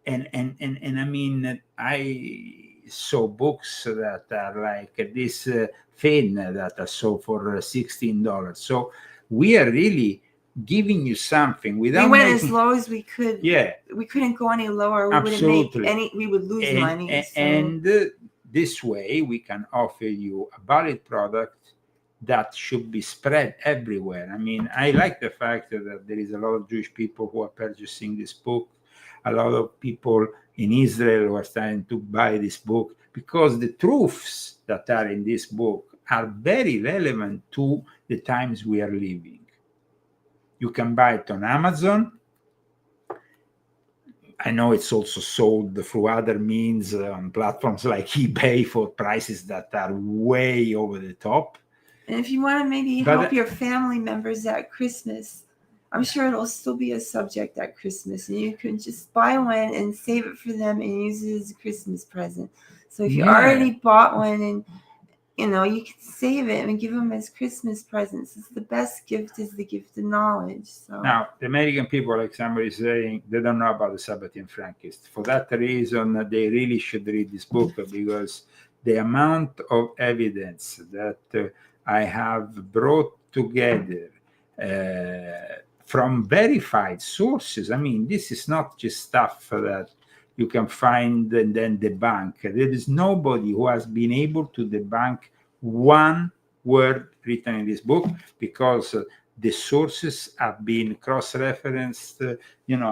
And I mean, I saw books that are like this thin that are sold for $16. So we are really giving you something without. We went as low as we could. Yeah, we couldn't go any lower. We absolutely. wouldn't make any. We would lose money. And this way, we can offer you a valid product that should be spread everywhere. I mean, I like the fact that there is a lot of Jewish people who are purchasing this book. A lot of people in Israel who are starting to buy this book because the truths that are in this book are very relevant to the times we are living. You can buy it on Amazon. I know it's also sold through other means on platforms like eBay for prices that are way over the top. And if you want to maybe help your family members at Christmas, I'm sure it'll still be a subject at Christmas, and you can just buy one and save it for them and use it as a Christmas present. So if you already bought one, and you can save it and give them as Christmas presents. It's the best gift is the gift of knowledge. So now, the American people, like somebody is saying, they don't know about the Sabbatean Frankists. For that reason, they really should read this book, because the amount of evidence that I have brought together from verified sources. I mean, this is not just stuff that you can find and then debunk. There is nobody who has been able to debunk one word written in this book, because the sources have been cross-referenced. I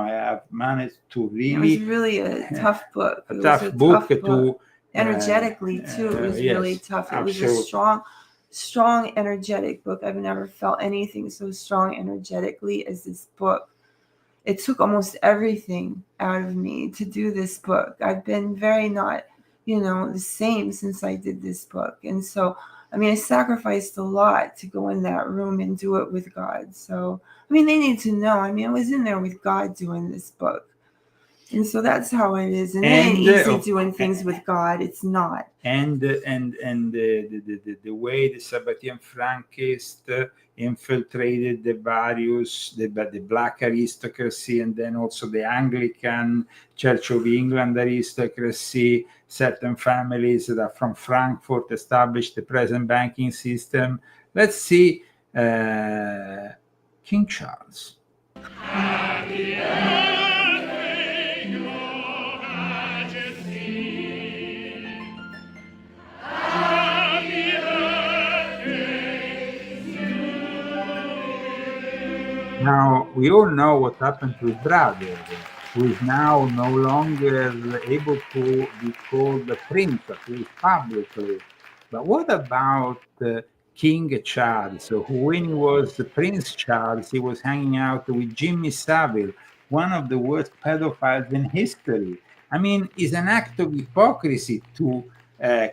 have managed to really... It was really a tough book. A tough book to... Energetically, too, it was really tough. It was a strong, energetic book. I've never felt anything so strong energetically as this book. It took almost everything out of me to do this book. I've been very not, the same since I did this book. And so, I sacrificed a lot to go in that room and do it with God. So, they need to know. I was in there with God doing this book. And so that's how it is. And it ain't easy doing things with God. It's not. And the way the Sabbatean Frankists infiltrated the black aristocracy, and then also the Anglican Church of England aristocracy, certain families that are from Frankfurt established the present banking system. Let's see King Charles. Now, we all know what happened to his brother, who is now no longer able to be called the prince, at least publicly. But what about King Charles, who, when he was Prince Charles, he was hanging out with Jimmy Savile, one of the worst pedophiles in history? It's an act of hypocrisy to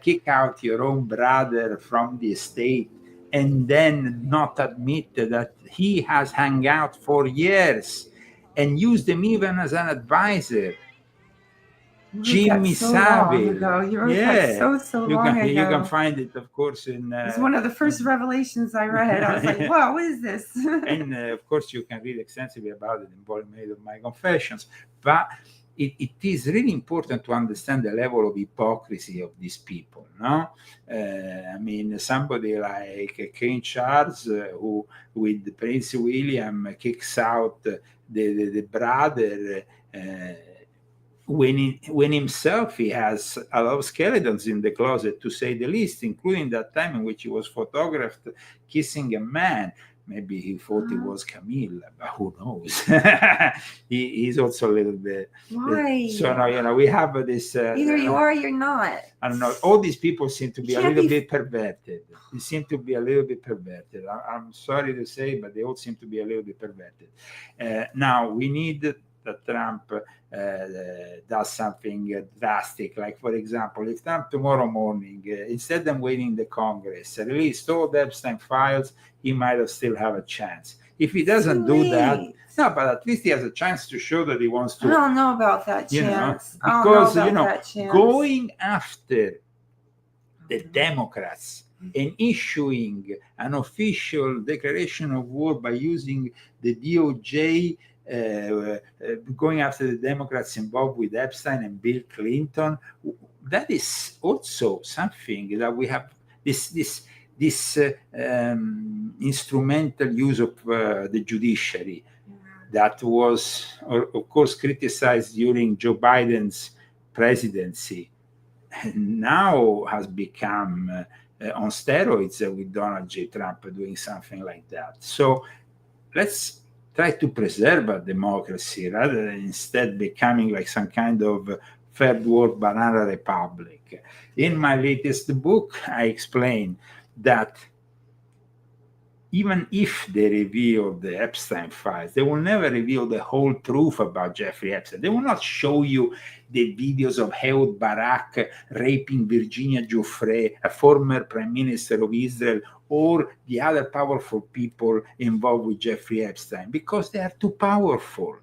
kick out your own brother from the estate and then not admit that he has hung out for years and used them even as an advisor. Jimmy Savile. You can find it, of course, in... it's one of the first revelations I read. I was like, wow, what is this? And, of course, you can read extensively about it in Volume 8 of my Confessions. But it is really important to understand the level of hypocrisy of these people, no? Somebody like King Charles, who with Prince William kicks out the brother, when himself he has a lot of skeletons in the closet, to say the least, including that time in which he was photographed kissing a man. Maybe he thought it was Camille, but who knows? He's also a little bit... Why? So now, we have this... either you are or you're not. I don't know. All these people seem to be a little bit perverted. They seem to be a little bit perverted. I'm sorry to say, but they all seem to be a little bit perverted. Now, we need that Trump does something drastic. Like, for example, if Trump tomorrow morning, instead of waiting the Congress, released all the Epstein files, he might have still have a chance. If he doesn't do that, no, but at least he has a chance to show that he wants to. I don't know about that chance. Because, going after the Democrats and issuing an official declaration of war by using the DOJ, going after the Democrats involved with Epstein and Bill Clinton, that is also something that we have this instrumental use of the judiciary that was, of course, criticized during Joe Biden's presidency, and now has become on steroids with Donald J. Trump doing something like that. So let's try to preserve a democracy rather than instead becoming like some kind of third world banana republic. In my latest book, I explain that even if they reveal the Epstein files, they will never reveal the whole truth about Jeffrey Epstein. They will not show you the videos of Ehud Barak raping Virginia Giuffre, a former prime minister of Israel, or the other powerful people involved with Jeffrey Epstein, because they are too powerful.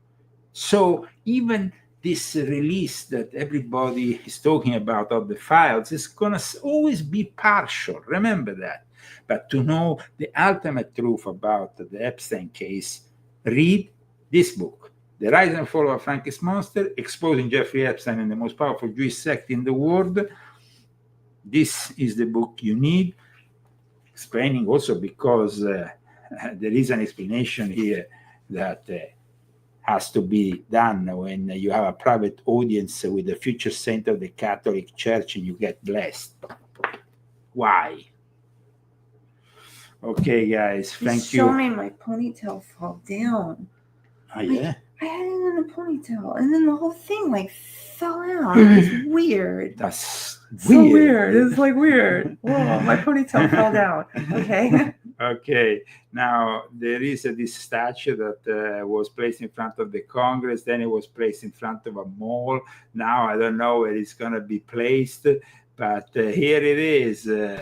So even this release that everybody is talking about of the files is going to always be partial. Remember that. But to know the ultimate truth about the Epstein case, read this book, The Rise and Fall of a Frankish Monster, Exposing Jeffrey Epstein and the Most Powerful Jewish Sect in the World. This is the book you need, explaining also because there is an explanation here that has to be done when you have a private audience with the future saint of the Catholic Church and you get blessed. Why? Okay, guys, thank you. Show me my ponytail fall down. Oh, yeah? I had it in a ponytail, and then the whole thing like fell out. It's weird. That's so weird. It's like weird. Whoa, my ponytail fell down. Okay. Okay. Now, there is this statue that was placed in front of the Congress. Then it was placed in front of a mall. Now, I don't know where it's going to be placed, but here it is. The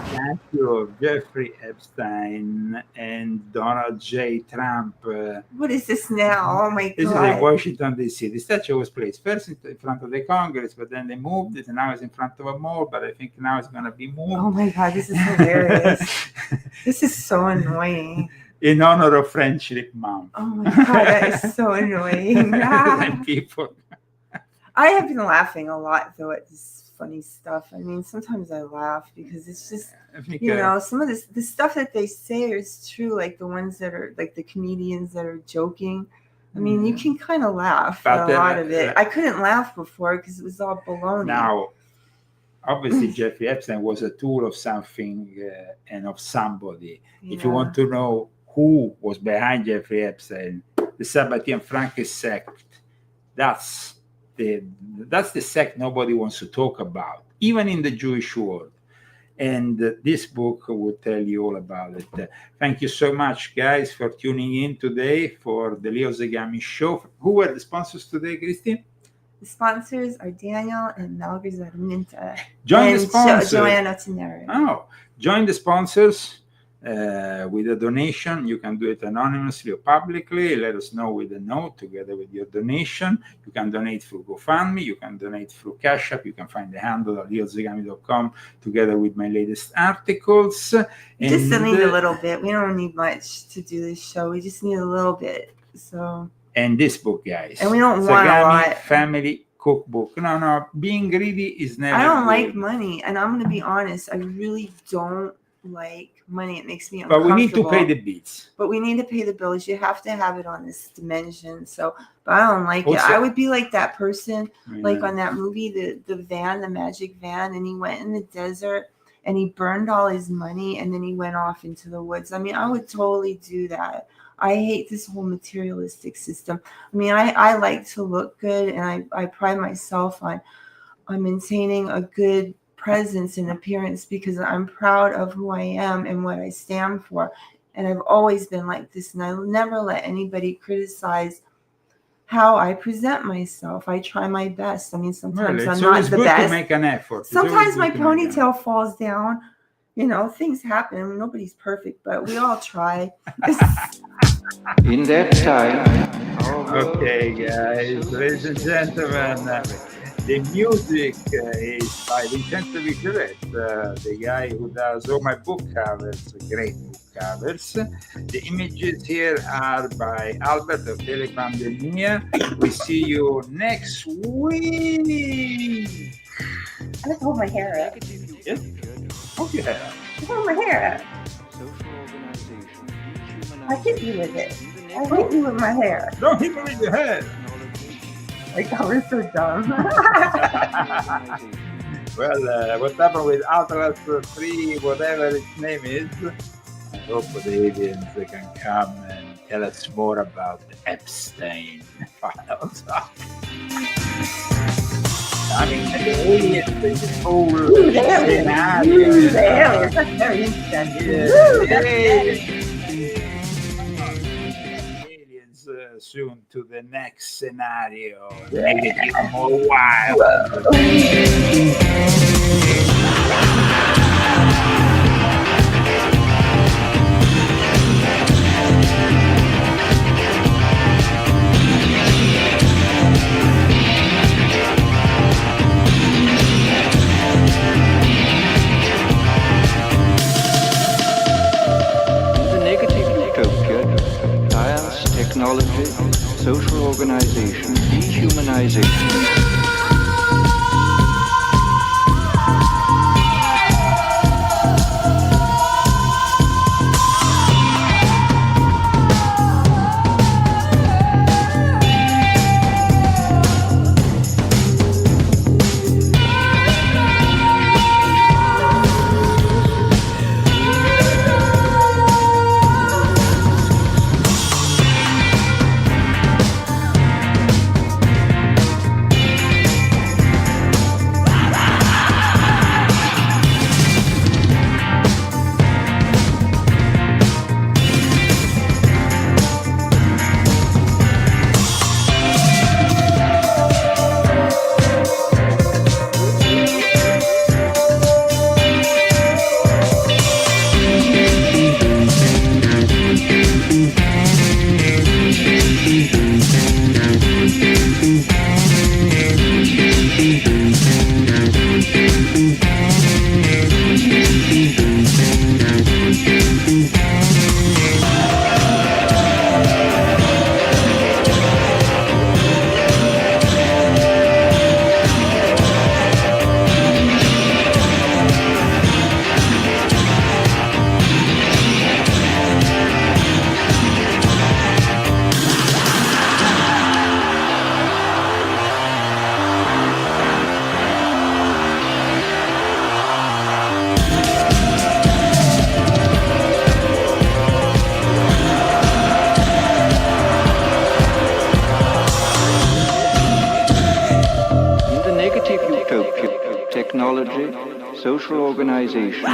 statue of Jeffrey Epstein and Donald J. Trump. What is this now? Oh my God. This is in Washington, D.C. The statue was placed first in front of the Congress, but then they moved it, and now it's in front of a mall, but I think now it's going to be moved. Oh my God, this is hilarious. This is so annoying. In honor of Friendship Month. Oh my God, that is so annoying. And people. I have been laughing a lot, though, at this funny stuff. I mean, sometimes I laugh because it's just, you know, some of the stuff that they say is true, like the ones that are, like the comedians that are joking. I mean, you can kind of laugh at a lot of it. I couldn't laugh before because it was all baloney. Now, obviously, Jeffrey Epstein was a tool of something and of somebody. Yeah. If you want to know who was behind Jeffrey Epstein, the Sabbatean Frankish sect, that's the sect nobody wants to talk about, even in the Jewish world. And this book will tell you all about it. Thank you so much, guys, for tuning in today for the Leo Zegami Show. Who were the sponsors today, Christine? The sponsors are Daniel and Malgazar Minta. Join the sponsors. Joanna Tenere. Oh, join the sponsors. With a donation. You can do it anonymously or publicly. Let us know with a note together with your donation. You can donate through GoFundMe. You can donate through Cash App. You can find the handle at leozegami.com together with my latest articles. We just need a little bit. We don't need much to do this show. We just need a little bit. So. And this book, guys. And we don't want a lot. Family Cookbook. No. Being greedy is never. I don't like money, and I'm going to be honest. I really don't like money. It makes me But uncomfortable. we need to pay the bills. But we need to pay the bills. You have to have it on this dimension. So, but I don't like it. I would be like that person, like on that movie, the van, the magic van, and he went in the desert and he burned all his money and then he went off into the woods. I mean, I would totally do that. I hate this whole materialistic system. I mean, I like to look good, and I pride myself on maintaining a good presence and appearance because I'm proud of who I am and what I stand for. And I've always been like this, and I'll never let anybody criticize how I present myself. I try my best. I mean, sometimes I'm not the best. To make an effort. Sometimes my ponytail falls down. You know, things happen. Nobody's perfect, but we all try. In that time. Okay, guys, ladies and gentlemen, the music is by Vincenzo Viceret, the guy who does all my book covers, great book covers. The images here are by Albert of Telepandemia. We see you next week. I have to hold my hair up. Yes? Hold your hair up. Hold my hair up. I hit you with it. I hit you with my hair. Don't hit me with your head. Like, that was so dumb. Well, what happened with Atlas 3, whatever its name is, I hope the aliens can come and tell us more about the Epstein files. I mean, the aliens, the whole scenario. The aliens, that's very interesting. Aliens soon to the next scenario. Make it even more wild. Technology, social organization, dehumanization. Technology, social organization.